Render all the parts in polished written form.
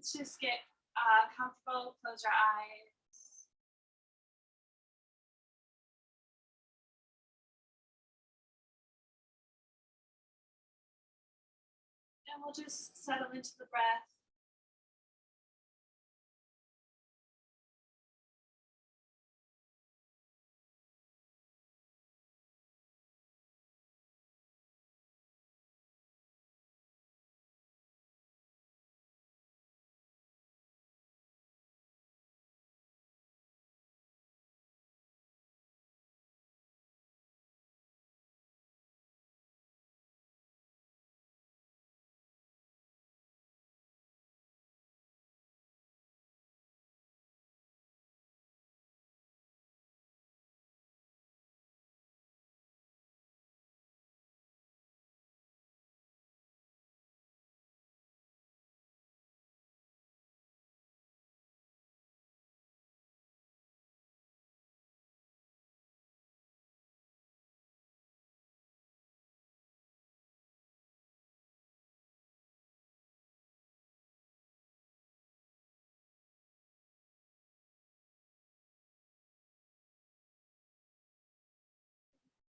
Let's just get comfortable, close our eyes. And we'll just settle into the breath.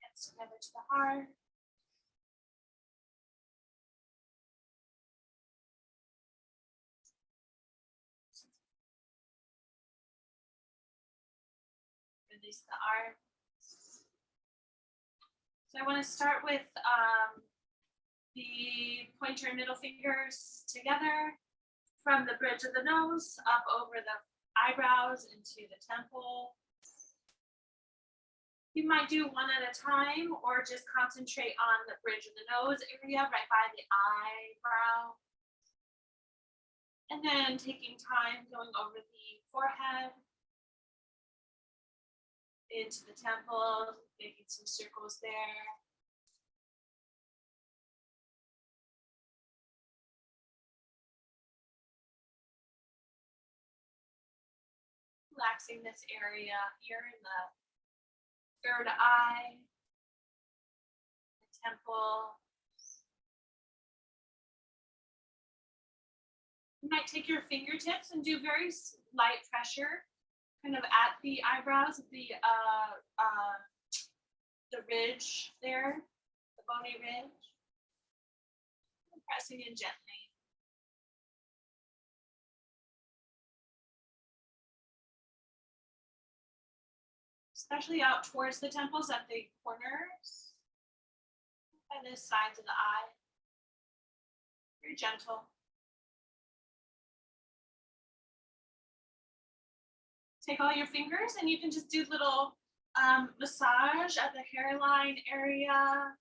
Hands together to the heart. Release the arms. So I want to start with the pointer and middle fingers together from the bridge of the nose up over the eyebrows into the temple. You might do one at a time or just concentrate on the bridge of the nose area right by the eyebrow. And then taking time going over the forehead, into the temple, making some circles there. Relaxing this area here in the third eye, the temple. You might take your fingertips and do very light pressure, kind of at the eyebrows, the ridge there, the bony ridge. Pressing in gently. Especially out towards the temples at the corners and the sides of the eye. Very gentle. Take all your fingers and you can just do little massage at the hairline area.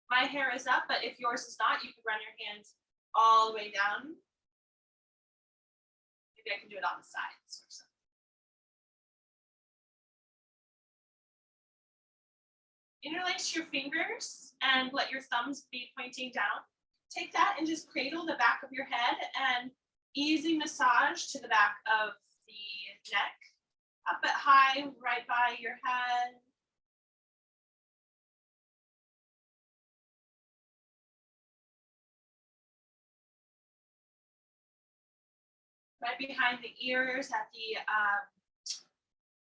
My hair is up, but if yours is not, you can run your hands all the way down. Maybe I can do it on the sides or something. Interlace your fingers and let your thumbs be pointing down. Take that and just cradle the back of your head and easy massage to the back of the neck, up at high, right by your head. Right behind the ears at the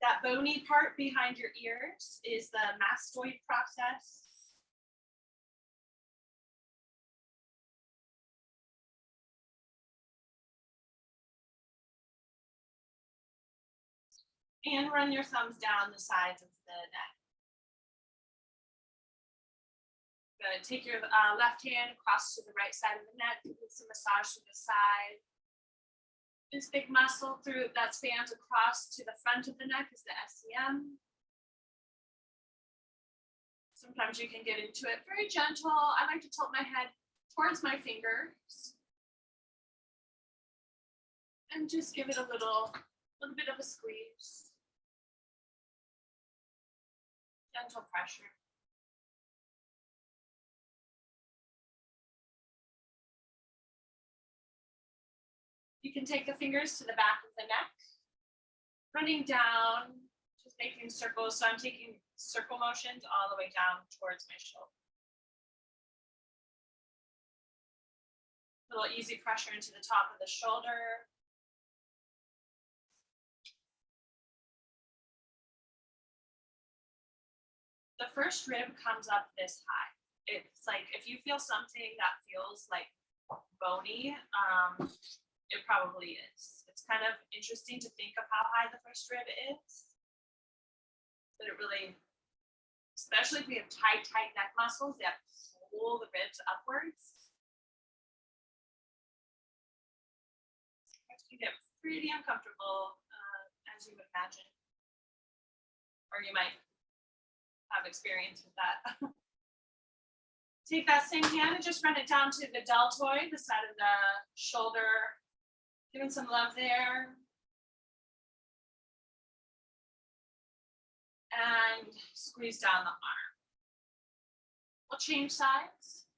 that bony part behind your ears is the mastoid process. And run your thumbs down the sides of the neck. Good. Take your left hand across to the right side of the neck, give some massage to the side. This big muscle through that spans across to the front of the neck is the SCM. Sometimes you can get into it very gentle. I like to tilt my head towards my fingers and just give it a little bit of a squeeze. Gentle pressure. You can take the fingers to the back of the neck, running down, just making circles. So I'm taking circle motions all the way down towards my shoulder. Little easy pressure into the top of the shoulder. The first rib comes up this high. It's like if you feel something that feels like bony, it probably is. It's kind of interesting to think of how high the first rib is. But it really, especially if we have tight neck muscles, they have to pull the ribs upwards. You get pretty uncomfortable, as you would imagine. Or you might have experience with that. Take that same hand and just run it down to the deltoid, the side of the shoulder. Giving some love there. And squeeze down the arm. We'll change sides.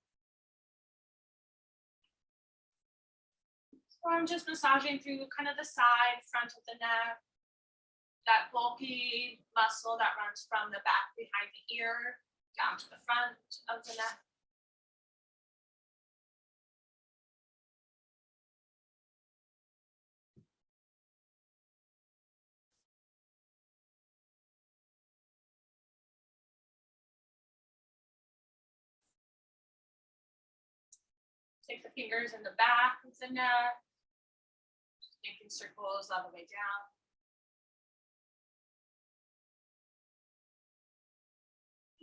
So I'm just massaging through kind of the side, front of the neck. That bulky muscle that runs from the back behind the ear down to the front of the neck. Take the fingers in the back of the neck, just making circles all the way down.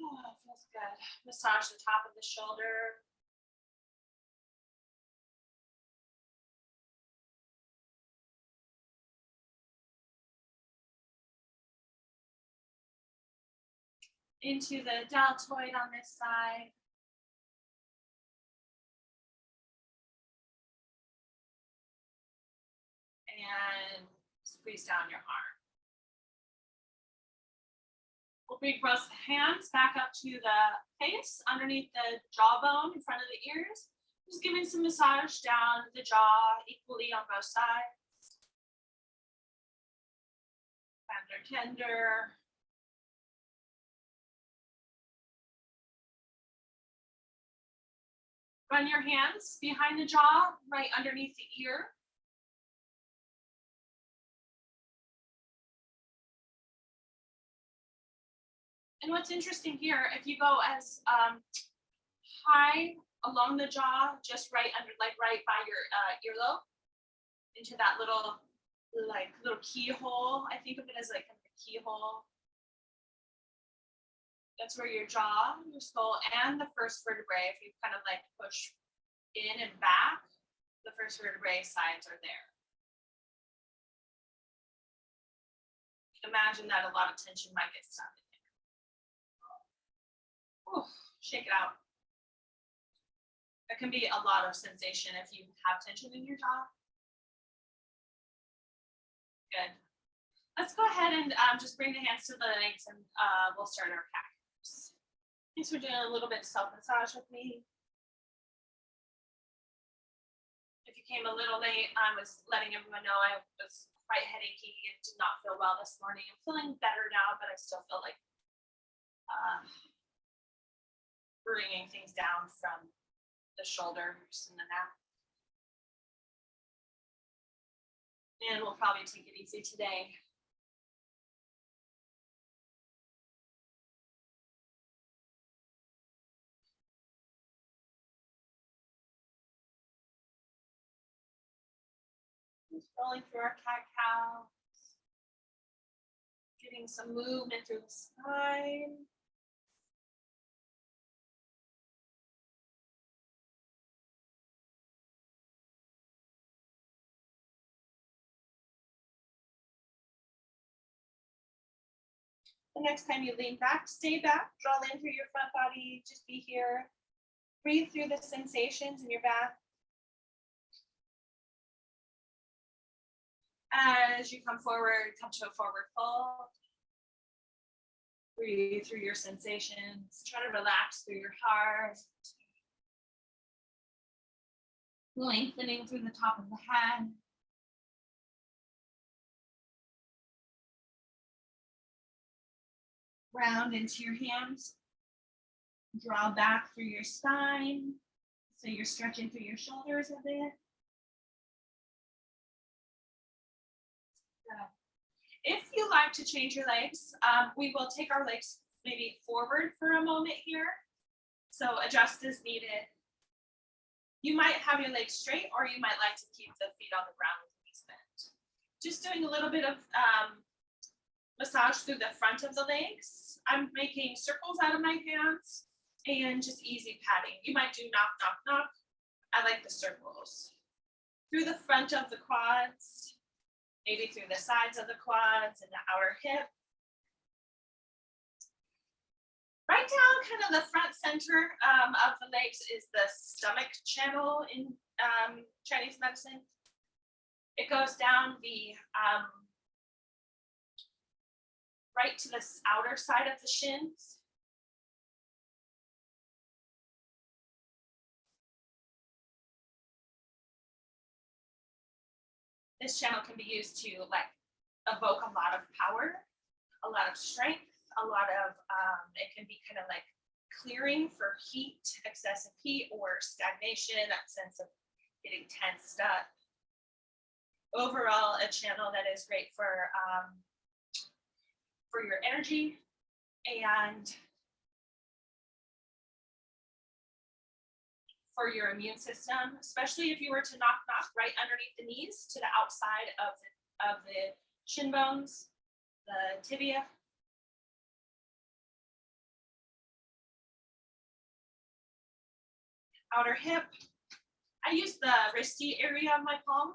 Oh, feels good. Massage the top of the shoulder. Into the deltoid on this side. And squeeze down your arm. We'll bring both hands back up to the face, underneath the jawbone in front of the ears. Just giving some massage down the jaw equally on both sides. Hands are tender. Run your hands behind the jaw, right underneath the ear. And what's interesting here, if you go as high along the jaw, just right under, like right by your earlobe, into that little keyhole. I think of it as like a keyhole. That's where your jaw, your skull, and the first vertebrae, if you kind of like push in and back, the first vertebrae sides are there. Imagine that a lot of tension might get stuck in there. Ooh, shake it out. There can be a lot of sensation if you have tension in your jaw. Good. Let's go ahead and just bring the hands to the legs, and we'll start our cat. Thanks for doing a little bit of self-massage with me. If you came a little late, I was letting everyone know I was quite headachy and did not feel well this morning. I'm feeling better now, but I still feel like bringing things down from the shoulders and the neck. And we'll probably take it easy today. Just rolling through our cat-cow. Getting some movement through the spine. The next time you lean back, stay back, draw in through your front body, just be here. Breathe through the sensations in your back. As you come forward, come to a forward fold. Breathe through your sensations. Try to relax through your heart. Lengthening through the top of the head. Round into your hands. Draw back through your spine. So you're stretching through your shoulders a bit. Good. If you like to change your legs, we will take our legs maybe forward for a moment here. So adjust as needed. You might have your legs straight, or you might like to keep the feet on the ground with the knees bent. Just doing a little bit of massage through the front of the legs. I'm making circles out of my hands and just easy patting. You might do knock, knock, knock. I like the circles. Through the front of the quads, maybe through the sides of the quads and the outer hip. Right down kind of the front center of the legs is the stomach channel in Chinese medicine. It goes down the right to the outer side of the shins. This channel can be used to like evoke a lot of power, a lot of strength, a lot of, it can be kind of like clearing for heat, excessive heat or stagnation, that sense of getting tensed up. Overall, a channel that is great for your energy and for your immune system, especially if you were to knock right underneath the knees to the outside of the shin bones, the tibia. Outer hip. I use the wristy area of my palm.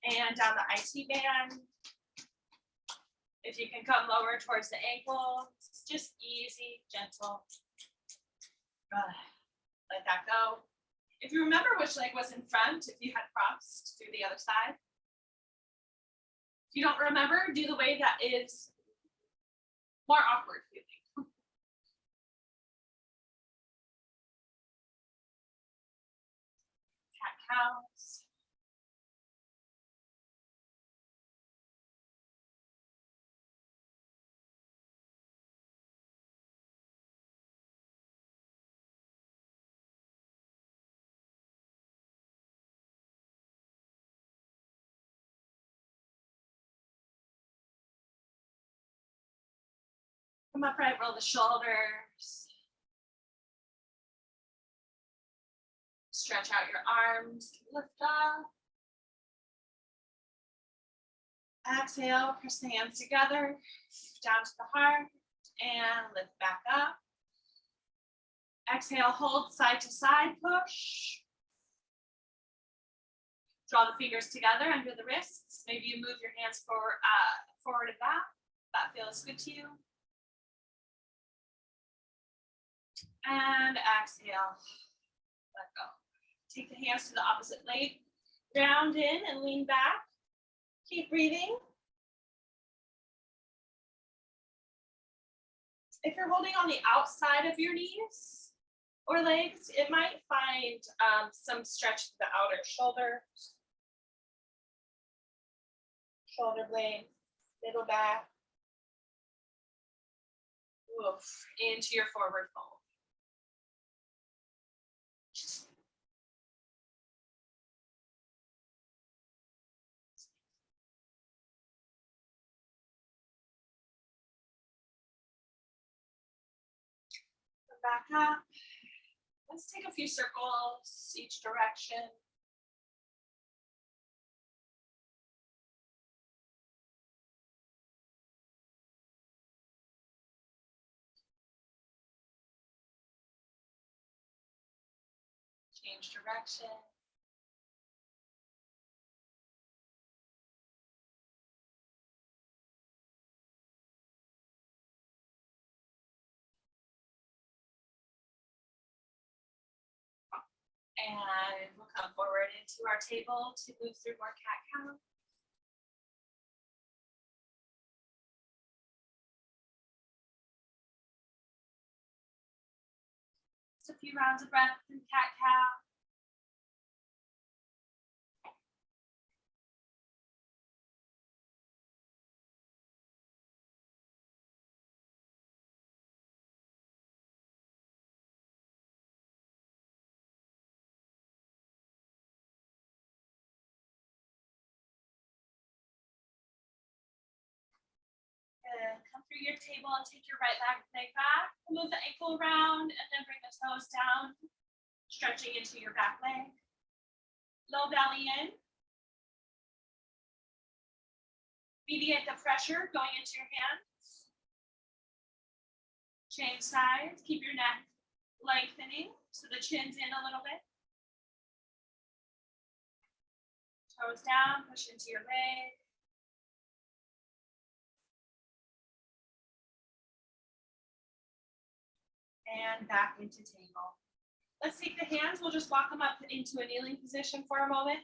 And down the IT band. If you can come lower towards the ankle, it's just easy, gentle. Let that go. If you remember which leg was in front, if you had crossed through the other side. If you don't remember, do the way that is more awkward feeling. Cat-cows. Come upright, roll the shoulders. Stretch out your arms, lift up. Exhale, press the hands together, down to the heart, and lift back up. Exhale, hold side to side push. Draw the fingers together under the wrists. Maybe you move your hands forward and back. That feels good to you. And exhale, let go. Take the hands to the opposite leg. Round in and lean back. Keep breathing. If you're holding on the outside of your knees or legs, it might find some stretch to the outer shoulders, shoulder blade, middle back. Oof, into your forward fold. Back up. Let's take a few circles each direction. Change direction. And we'll come forward into our table to move through more cat-cow. Just a few rounds of breath in cat-cow. through your table and take your right leg back. Move the ankle around and then bring the toes down, stretching into your back leg. Low belly in. Mediate the pressure going into your hands. Change sides. Keep your neck lengthening so the chin's in a little bit. Toes down, push into your leg. And back into table. Let's take the hands, we'll just walk them up into a kneeling position for a moment.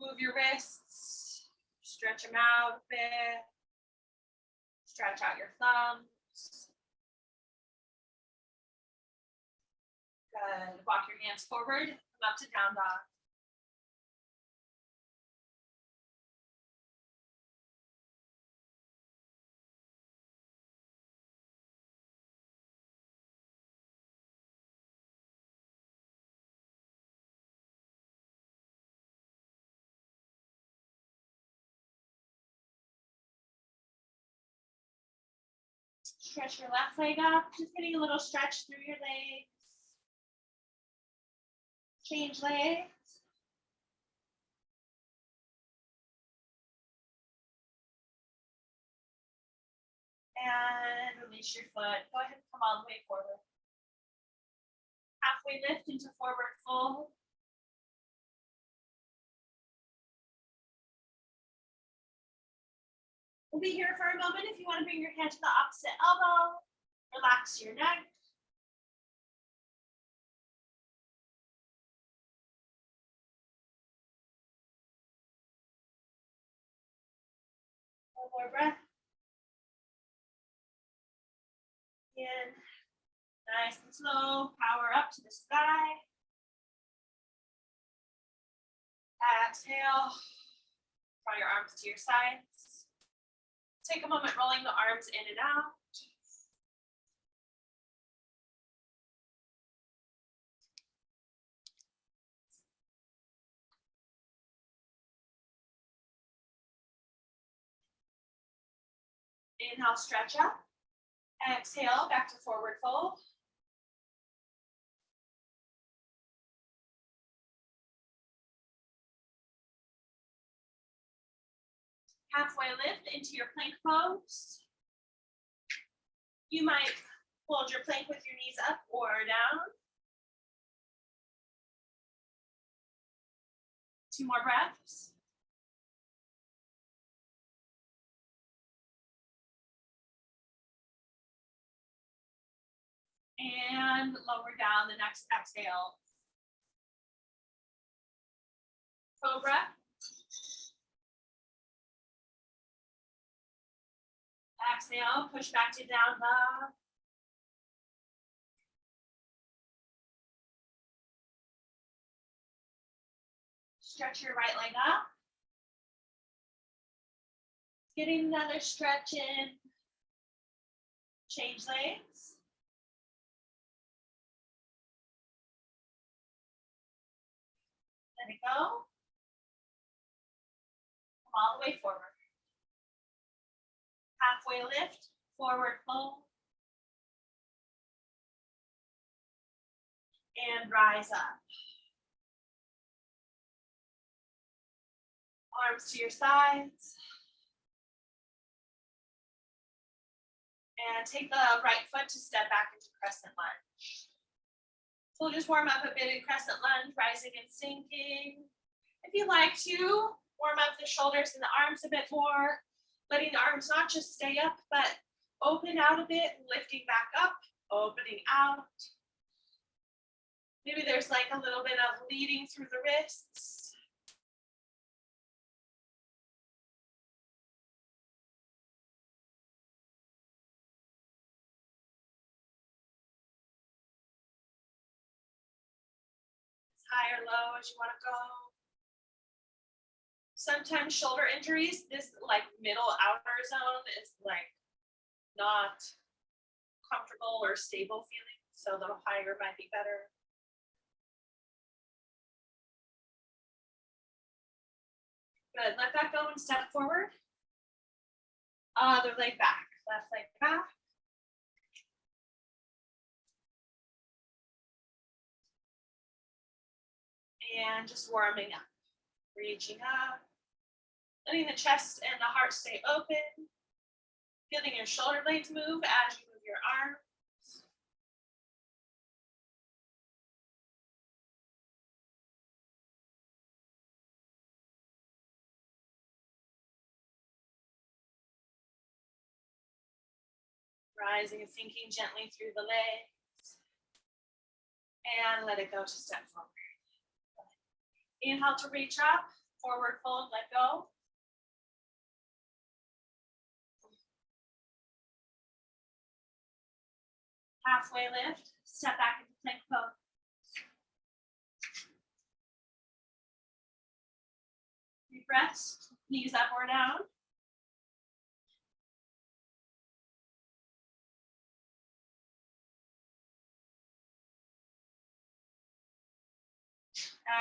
Move your wrists, stretch them out a bit. Stretch out your thumbs. Good, walk your hands forward, come up to down dog. Stretch your left leg up, just getting a little stretch through your legs. Change legs. And release your foot. Go ahead and come all the way forward. Halfway lift into forward fold. We'll be here for a moment. If you want to bring your hand to the opposite elbow, relax your neck. One more breath. In. Nice and slow. Power up to the sky. Exhale. Draw your arms to your sides. Take a moment rolling the arms in and out. Inhale, stretch up. Exhale, back to forward fold. Halfway lift into your plank pose. You might hold your plank with your knees up or down. 2 more breaths. And lower down the next exhale. Cobra. Exhale, push back to down dog. Stretch your right leg up. Getting another stretch in. Change legs. Let it go. Come all the way forward. Halfway lift, forward fold. And rise up. Arms to your sides. And take the right foot to step back into crescent lunge. So we'll just warm up a bit in crescent lunge, rising and sinking. If you'd like to, warm up the shoulders and the arms a bit more, letting the arms not just stay up, but open out a bit, lifting back up, opening out. Maybe there's like a little bit of leading through the wrists. High or low as you want to go. Sometimes shoulder injuries, this like middle outer zone is like not comfortable or stable feeling, so a little higher might be better. Good, let that go and step forward. Other leg back, left leg And just warming up, reaching up, letting the chest and the heart stay open, feeling your shoulder blades move as you move your arms. Rising and sinking gently through the legs. And let it go to step forward. Inhale to reach up, forward fold, let go. Halfway lift, step back into plank pose. Deep breaths, knees up or down.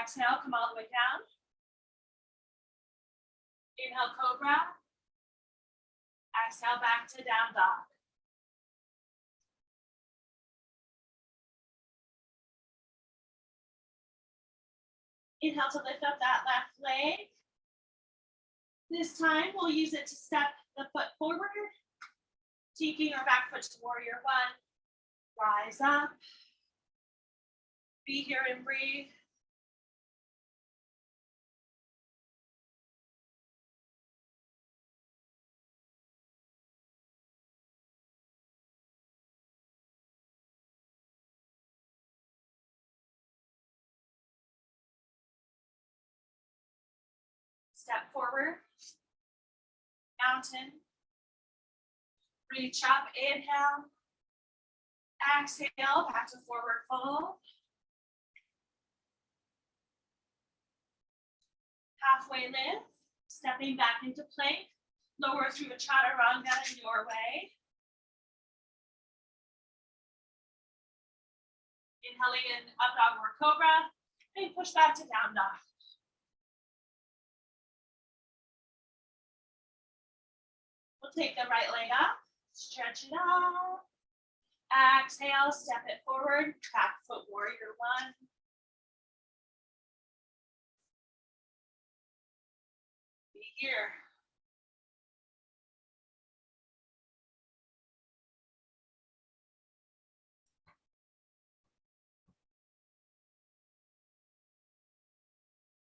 Exhale, come all the way down. Inhale, cobra. Exhale, back to down dog. Inhale to lift up that left leg. This time we'll use it to step the foot forward, taking our back foot to warrior one. Rise up. Be here and breathe. Step forward, mountain, reach up, inhale, exhale, back to forward fold. Halfway lift, stepping back into plank, lower through a chaturanga in your way. Inhaling in up dog or cobra, and push back to down dog. We'll take the right leg up, stretch it out. Exhale, step it forward, back foot warrior one. Be here.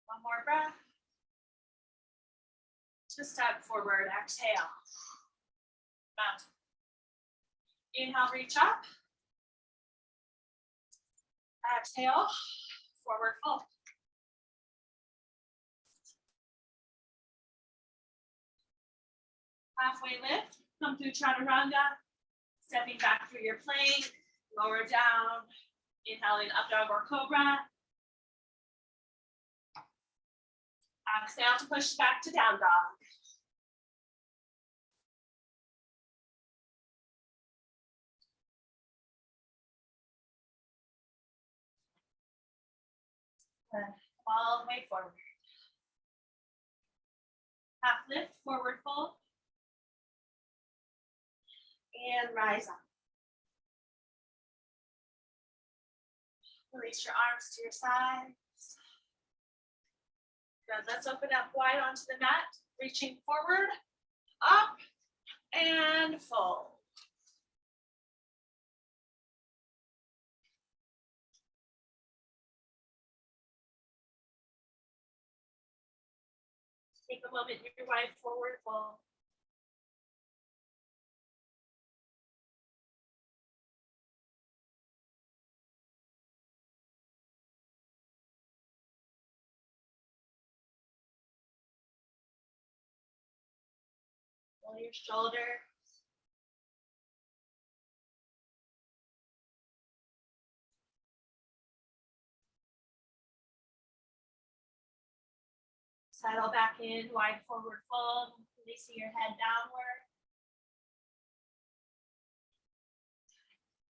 One more breath. Just step forward, exhale. Mountain. Inhale, reach up. Exhale, forward fold. Halfway lift, come through chaturanga, stepping back through your plank, lower down, inhaling up dog or cobra. Exhale to push back to down dog. All the way forward. Half lift, forward fold. And rise up. Release your arms to your sides. Good, let's open up wide onto the mat, reaching forward, up, and fold. Take a moment, your wide forward fold. Pull your shoulders. Settle back in, wide forward fold, releasing your head downward.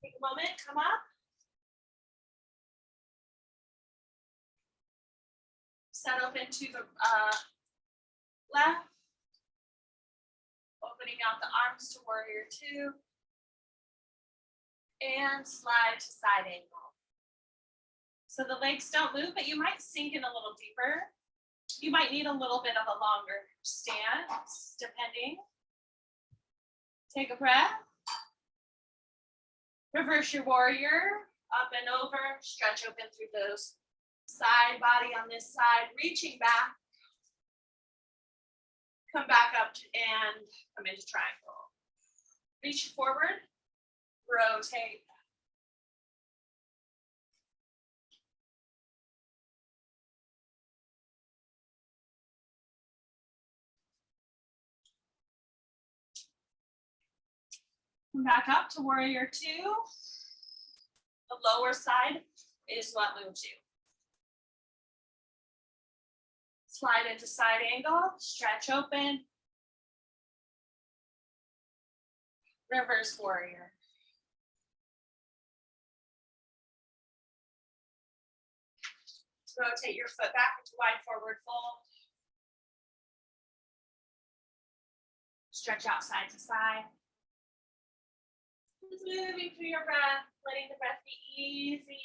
Take a moment, come up. Set open to the left. Opening out the arms to warrior two. And slide to side angle. So the legs don't move, but you might sink in a little deeper. You might need a little bit of a longer stance, depending. Take a breath. Reverse your warrior, up and over, stretch open through those side body on this side, reaching back. Come back up and come into triangle. Reach forward, rotate. Come back up to warrior two. The lower side is what moves you. Slide into side angle, stretch open. Reverse warrior. Rotate your foot back into wide forward fold. Stretch out side to side. Just moving through your breath, letting the breath be easy.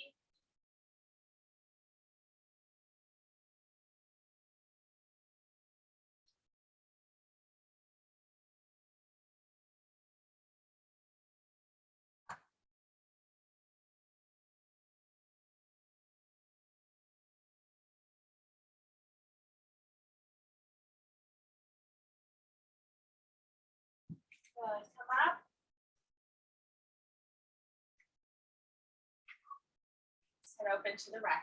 Good. Come up. Sit open to the right.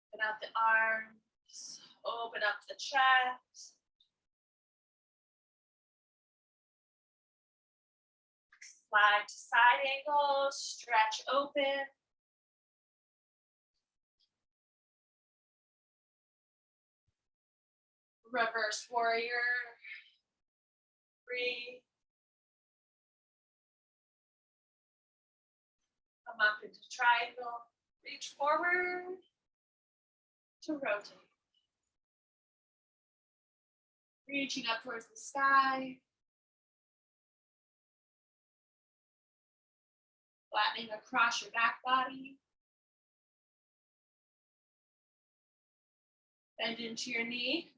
Open out the arms, open up the chest. Slide to side angle, stretch open. Reverse warrior. Breathe. Come up into triangle. Reach forward to rotate. Reaching up towards the sky. Flattening across your back body. Bend into your knee.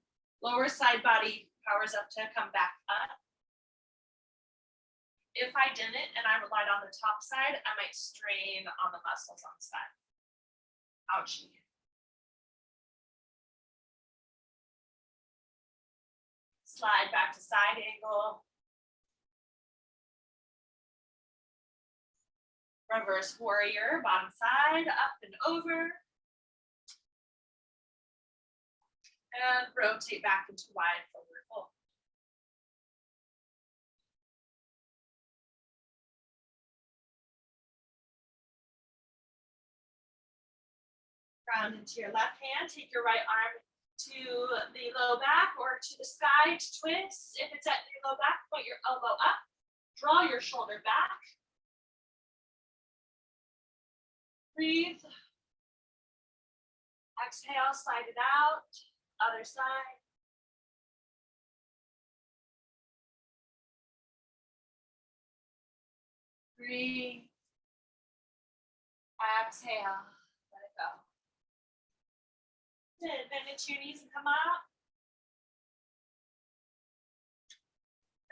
Lower side body powers up to come back up. If I didn't and I relied on the top side, I might strain on the muscles on the side. Ouchie. Slide back to side angle. Reverse warrior, bottom side, up and over. And rotate back into wide forward fold. Ground into your left hand, take your right arm to the low back or to the sky to twist. If it's at your low back, put your elbow up, draw your shoulder back. Breathe. Exhale, slide it out. Other side. Breathe. Exhale. Let it go. Good. Bend into your knees and come up.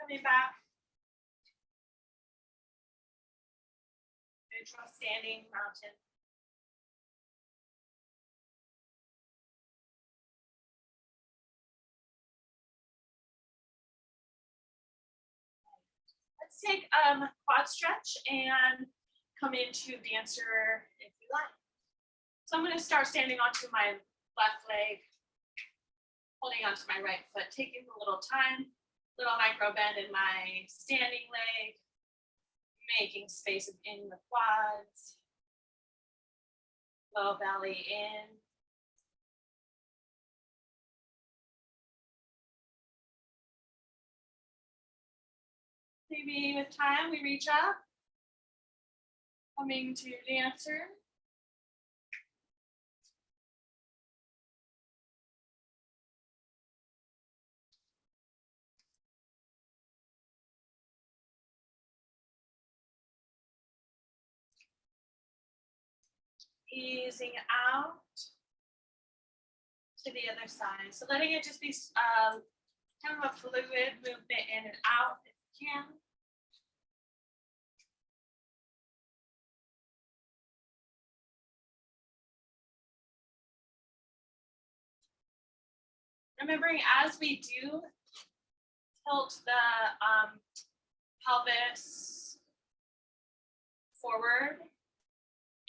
Coming back. Neutral standing mountain. Let's take quad stretch and come into dancer if you like. So I'm going to start standing onto my left leg, holding onto my right foot, taking a little time, little micro bend in my standing leg, making space in the quads, low belly in. Maybe with time we reach up, coming to dancer. Easing out to the other side. So letting it just be kind of a fluid movement in and out if you can. Remembering as we do tilt the pelvis forward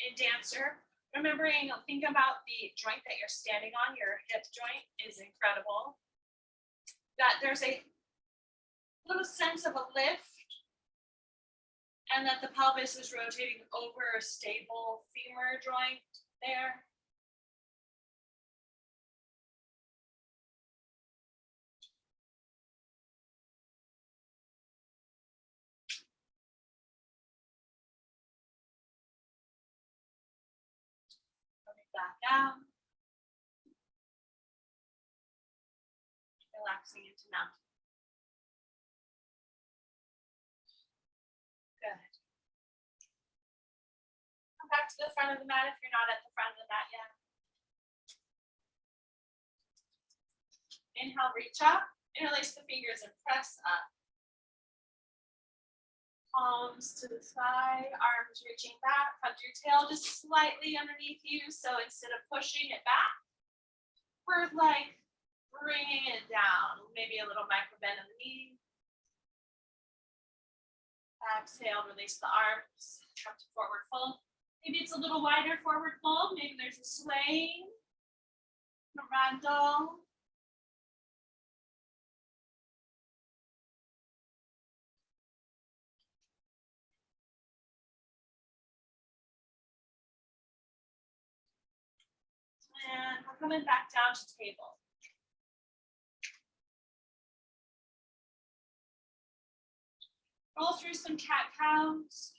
in dancer, remembering, think about the joint that you're standing on, your hip joint is incredible. That there's a little sense of a lift and that the pelvis is rotating over a stable femur joint there. Back down. Relaxing into mountain. Good. Come back to the front of the mat if you're not at the front of the mat yet. Inhale, reach up, interlace the fingers and press up. Palms to the side, arms reaching back, hug your tail just slightly underneath you. So instead of pushing it back, we're like bringing it down. Maybe a little micro bend in the knee. Exhale, release the arms, come to forward fold. Maybe it's a little wider forward fold. Maybe there's a swaying, a ragdoll. And we're coming back down to table. Roll through some cat-cows.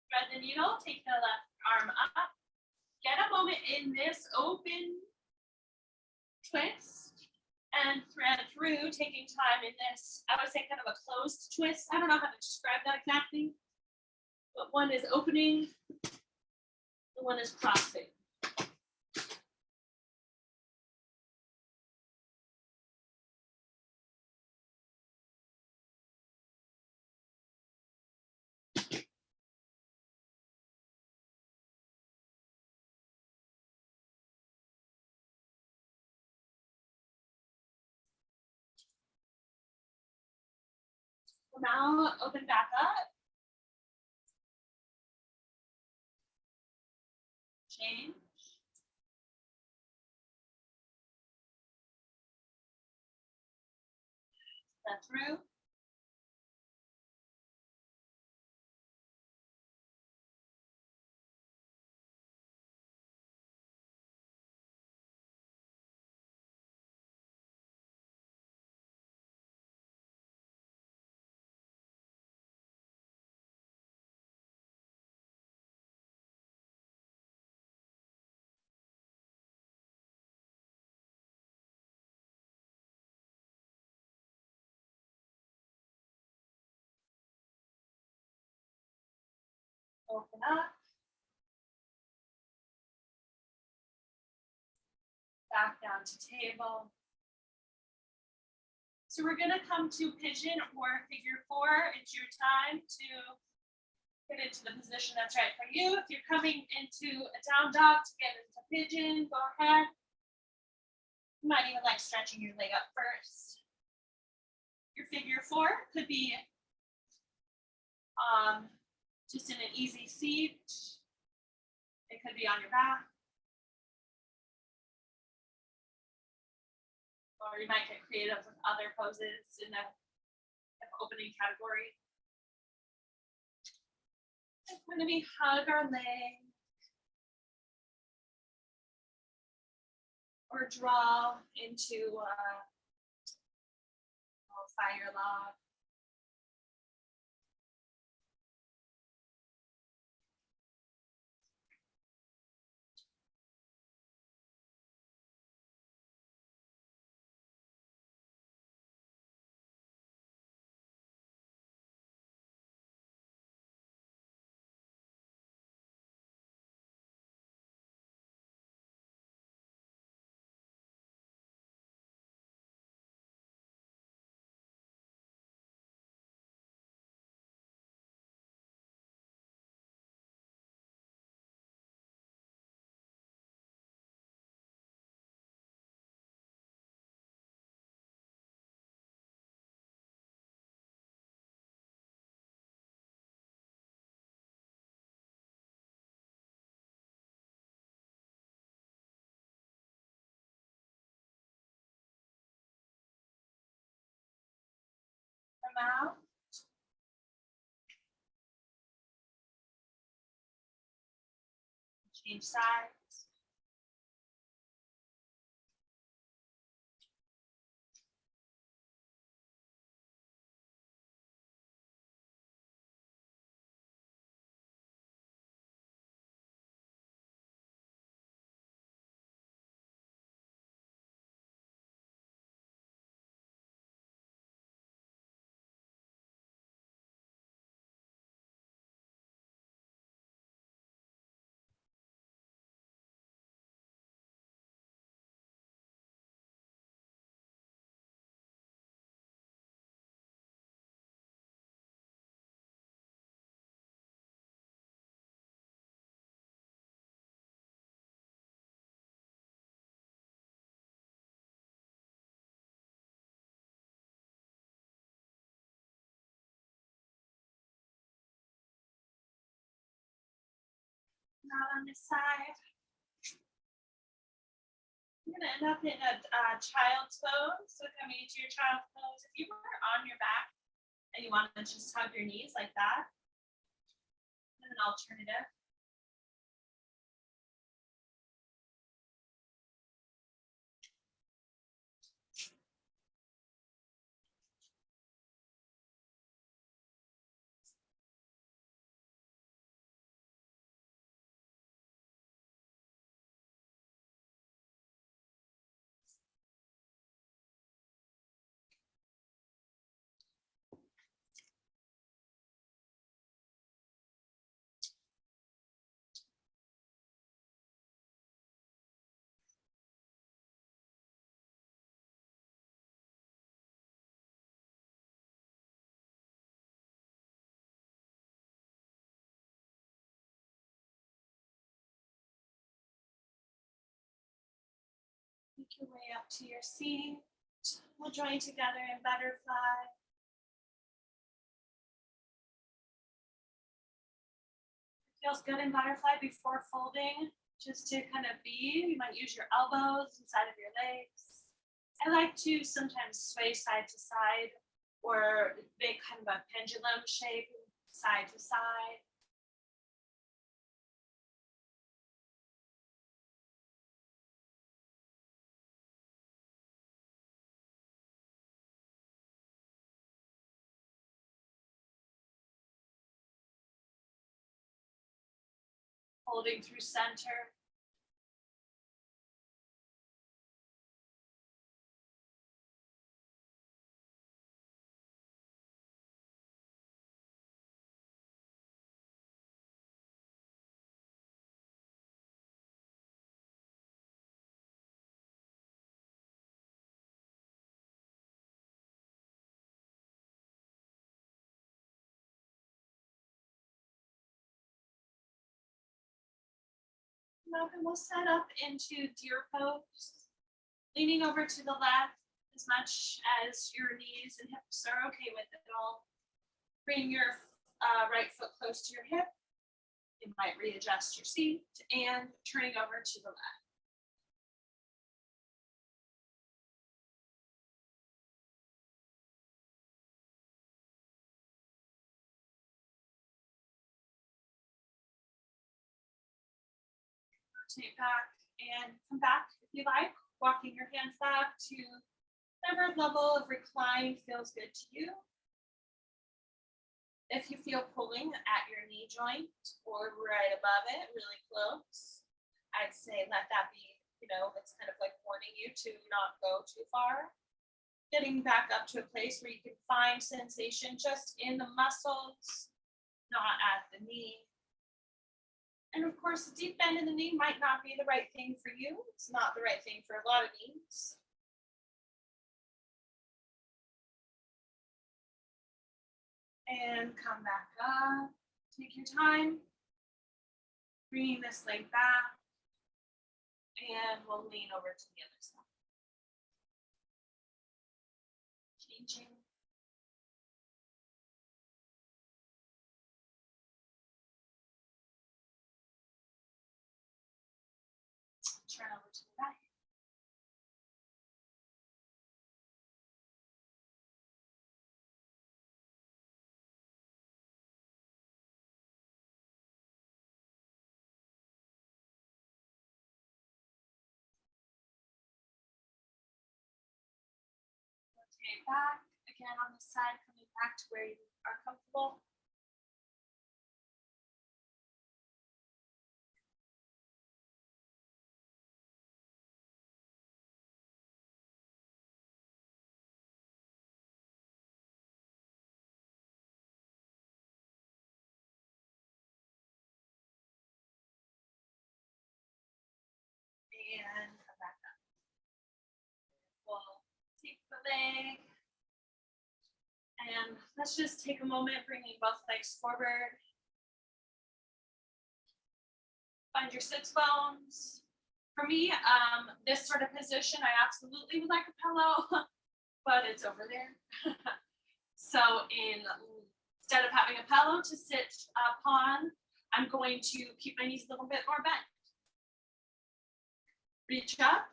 Thread the needle, take the left arm up. Get a moment in this open twist and thread through, taking time in this, I would say kind of a closed twist. I don't know how to describe that exactly, but one is opening, and one is crossing. So now open back up. Change. Step through. Open up. Back down to table. So we're gonna come to pigeon or figure four. It's your time to get into the position that's right for you. If you're coming into a down dog to get into pigeon, go ahead. You might even like stretching your leg up first. Your figure four could be just in an easy seat. It could be on your back. Or you might get creative with other poses in the opening category. We're going to hug our leg. Or draw into a fire log. them out. Change sides. Not on this side. You're gonna end up in a child's pose. So coming into your child's pose, if you were on your back and you want to just hug your knees like that, and an alternative. Make your way up to your seat. We'll join together in butterfly. Feels good in butterfly before folding, just to kind of be. You might use your elbows inside of your legs. I like to sometimes sway side to side or make kind of a pendulum shape side to side. Holding through center. Now we'll set up into deer pose, leaning over to the left as much as your knees and hips are okay with it all. Bring your right foot close to your hip. You might readjust your seat and turning over to the left. Rotate back and come back if you like, walking your hands back to whatever level of recline feels good to you. If you feel pulling at your knee joint or right above it, really close, I'd say let that be, it's kind of like warning you to not go too far. Getting back up to a place where you can find sensation just in the muscles, not at the knee. And of course, a deep bend in the knee might not be the right thing for you. It's not the right thing for a lot of knees. And come back up. Take your time. Bringing this leg back. And we'll lean over to the other side. Changing. Turn over to the right. Rotate back again on the side, coming back to where you are comfortable. And come back up. We'll take the leg. And let's just take a moment, bringing both legs forward. Find your sits bones. For me, this sort of position, I absolutely would like a pillow, but it's over there. So instead of having a pillow to sit upon, I'm going to keep my knees a little bit more bent. Reach up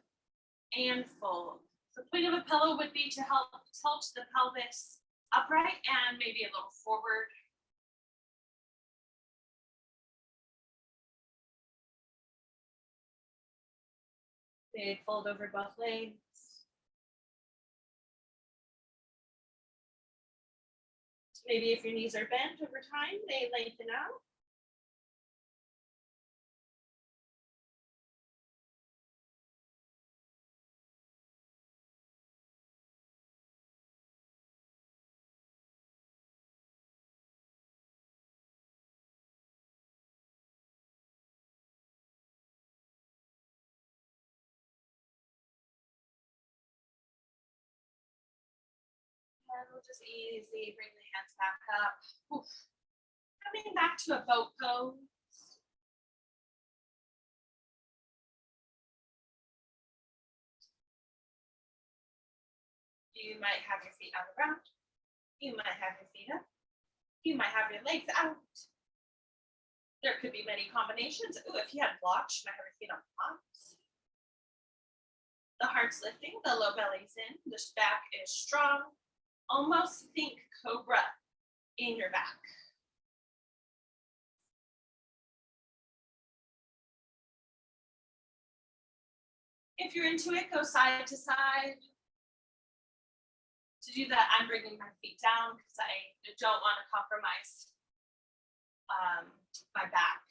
and fold. The point of a pillow would be to help tilt the pelvis upright and maybe a little forward. Big fold over both legs. Maybe if your knees are bent over time, they lengthen out. And we'll just easily bring the hands back up. Oof. Coming back to a boat pose. You might have your feet on the ground. You might have your feet up. You might have your legs out. There could be many combinations. Ooh, if you had blocks, you might have your feet on the palms. The heart's lifting, the low belly's in, this back is strong. Almost think cobra in your back. If you're into it, go side to side. To do that, I'm bringing my feet down because I don't want to compromise my back.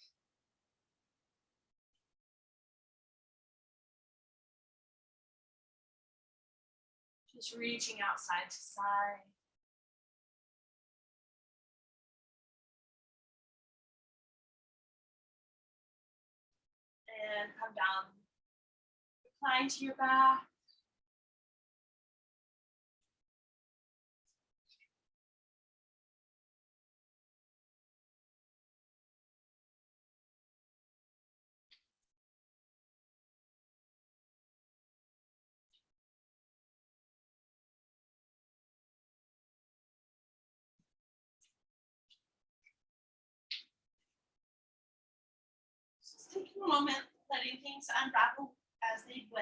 Just reaching out side to side. And come down. Recline to your back. Just taking a moment, letting things unravel as they will.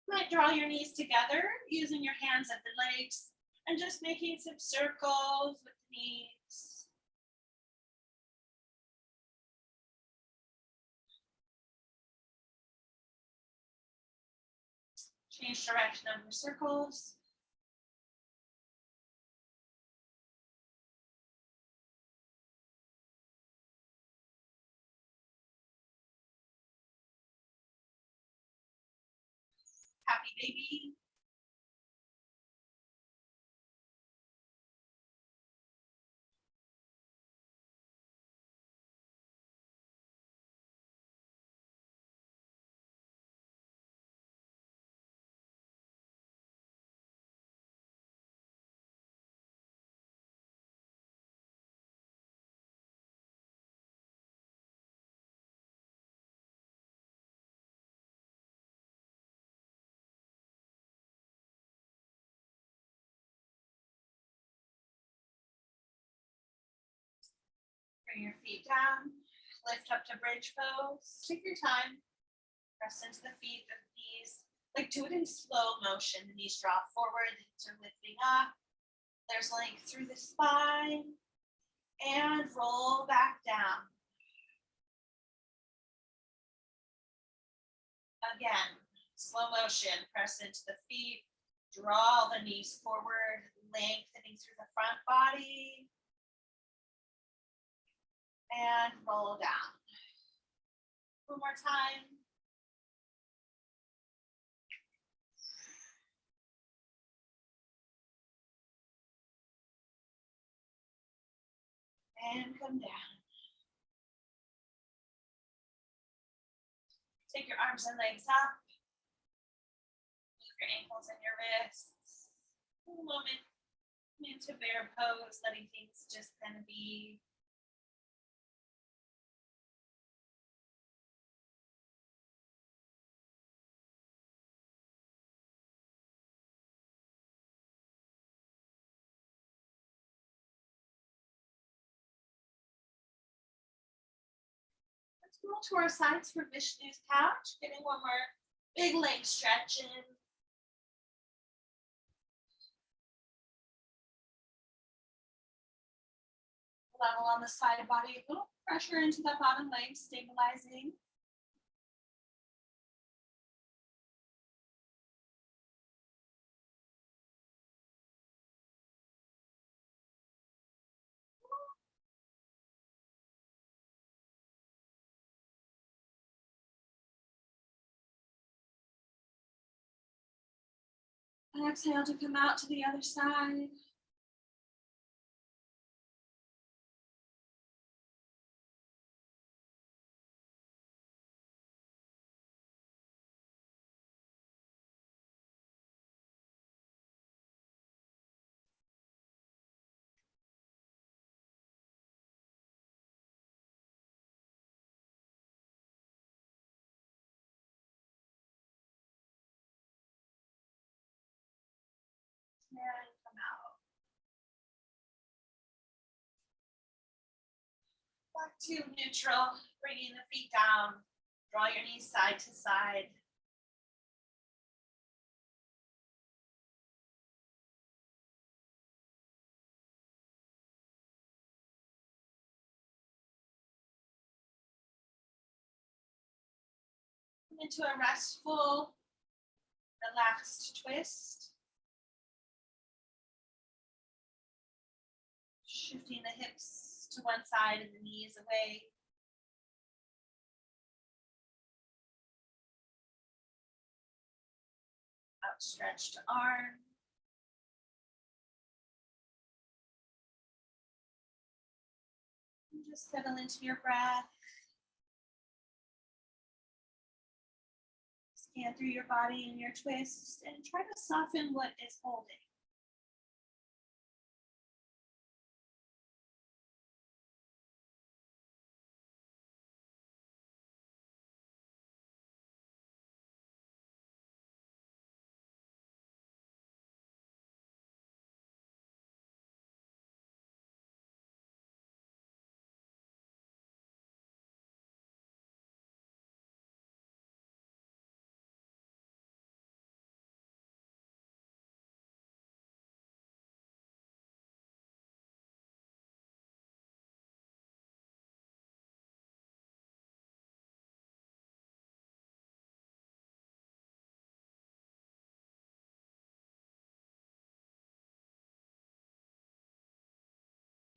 You might draw your knees together using your hands at the legs and just making some circles with the knees. Change direction of your circles. Happy baby. Bring your feet down, lift up to bridge pose. Take your time, press into the feet, the knees. Like do it in slow motion. The knees draw forward, the knees are lifting up. There's length through the spine. And roll back down. Again, Slow motion, press into the feet, draw the knees forward, lengthening through the front body. And roll down. One more time. And come down. Take your arms and legs up. Move your ankles and your wrists. A moment into bear pose, letting things just kind of be. Let's roll to our sides for Vishnu's couch. Getting one more big leg stretch in. Level on the side body, a little pressure into the bottom leg, stabilizing. And exhale to come out to the other side. And come out. Back to neutral, bringing the feet down. Draw your knees side to side. Into a restful, relaxed twist. Shifting the hips to one side and the knees away. Outstretched arm. And just settle into your breath. Scan through your body and your twists and try to soften what is holding.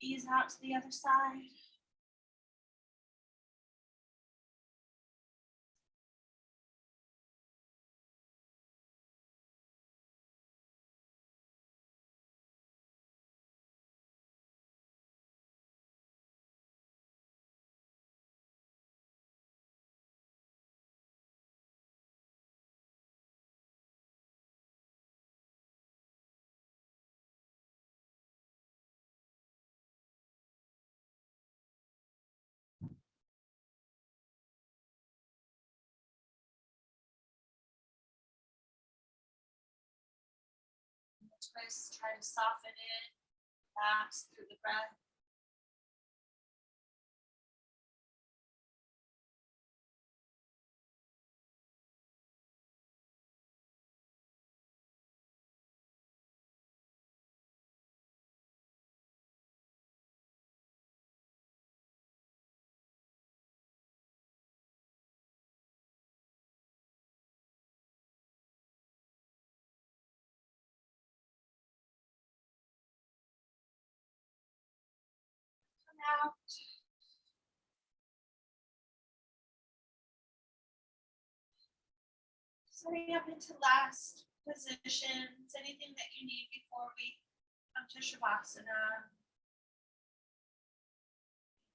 Ease out to the other side. Twist, try to soften it, relax through the breath. out. Setting up into last positions, anything that you need before we come to Shavasana.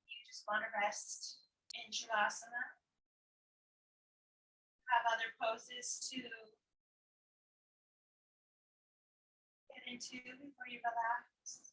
You just want to rest in Shavasana. Have other poses to get into before you relax.